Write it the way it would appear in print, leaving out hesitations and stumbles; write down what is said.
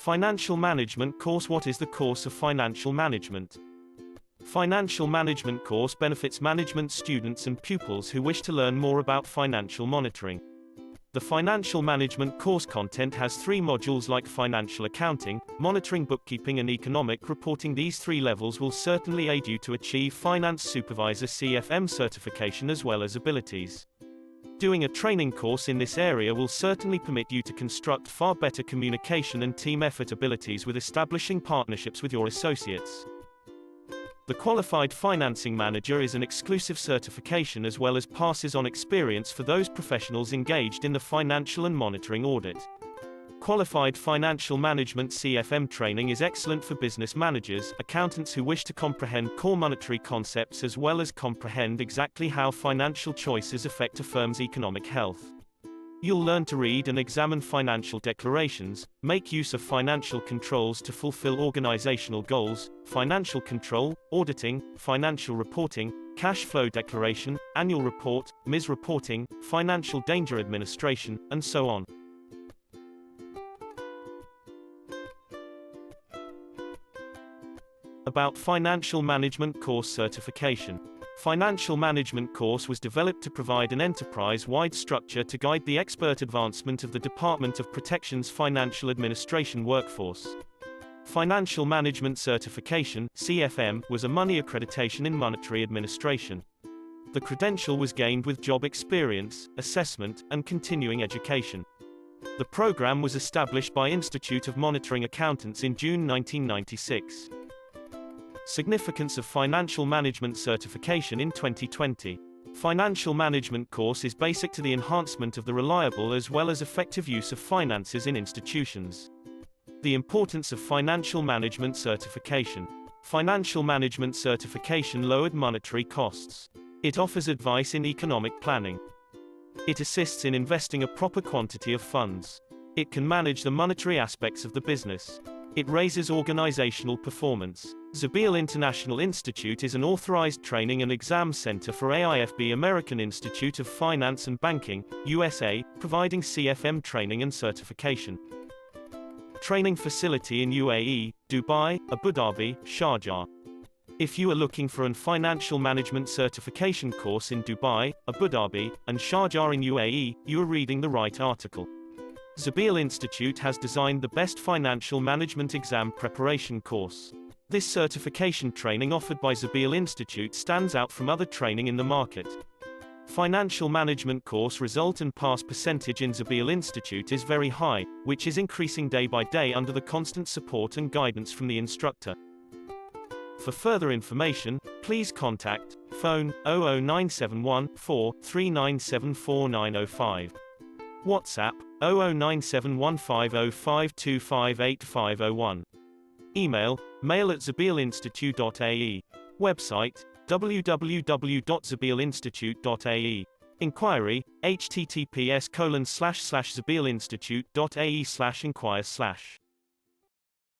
Financial Management Course. What is the course of Financial Management? Financial Management course benefits management students and pupils who wish to learn more about financial monitoring. The Financial Management course content has 3 modules like financial accounting, monitoring, bookkeeping and economic reporting. These 3 levels will certainly aid you to achieve Finance Supervisor CFM certification as well as abilities. Doing a training course in this area will certainly permit you to construct far better communication and team effort abilities with establishing partnerships with your associates. The Qualified Financing Manager is an exclusive certification as well as passes on experience for those professionals engaged in the financial and monitoring audit. Qualified Financial Management CFM training is excellent for business managers, accountants who wish to comprehend core monetary concepts as well as comprehend exactly how financial choices affect a firm's economic health. You'll learn to read and examine financial declarations, make use of financial controls to fulfill organizational goals, financial control, auditing, financial reporting, cash flow declaration, annual report, MIS reporting, financial danger administration, and so on. About Financial Management course certification. Financial Management course was developed to provide an enterprise-wide structure to guide the expert advancement of the Department of Protection's financial administration workforce. Financial Management Certification (CFM) was a money accreditation in monetary administration. The credential was gained with job experience, assessment, and continuing education. The program was established by Institute of Monitoring Accountants in June 1996. Significance of Financial Management certification in 2020. Financial Management course is basic to the enhancement of the reliable as well as effective use of finances in institutions. The importance of Financial Management certification. Financial Management certification lowered monetary costs. It offers advice in economic planning. It assists in investing a proper quantity of funds. It can manage the monetary aspects of the business. It raises organizational performance. Zabeel International Institute is an authorized training and exam center for AIFB, American Institute of Finance and Banking, USA, providing CFM training and certification. Training facility in UAE, Dubai, Abu Dhabi, Sharjah. If you are looking for an financial management certification course in Dubai, Abu Dhabi, and Sharjah in UAE, you are reading the right article. Zabeel Institute has designed the best financial management exam preparation course. This certification training offered by Zabeel Institute stands out from other training in the market. Financial management course result and pass percentage in Zabeel Institute is very high, which is increasing day by day under the constant support and guidance from the instructor. For further information, please contact phone 00971 4 3974905. WhatsApp 009715052585501. Email mail@zabeelinstitute.ae. Website www.zabeelinstitute.ae. Inquiry https://zabeelinstitute.ae/inquire/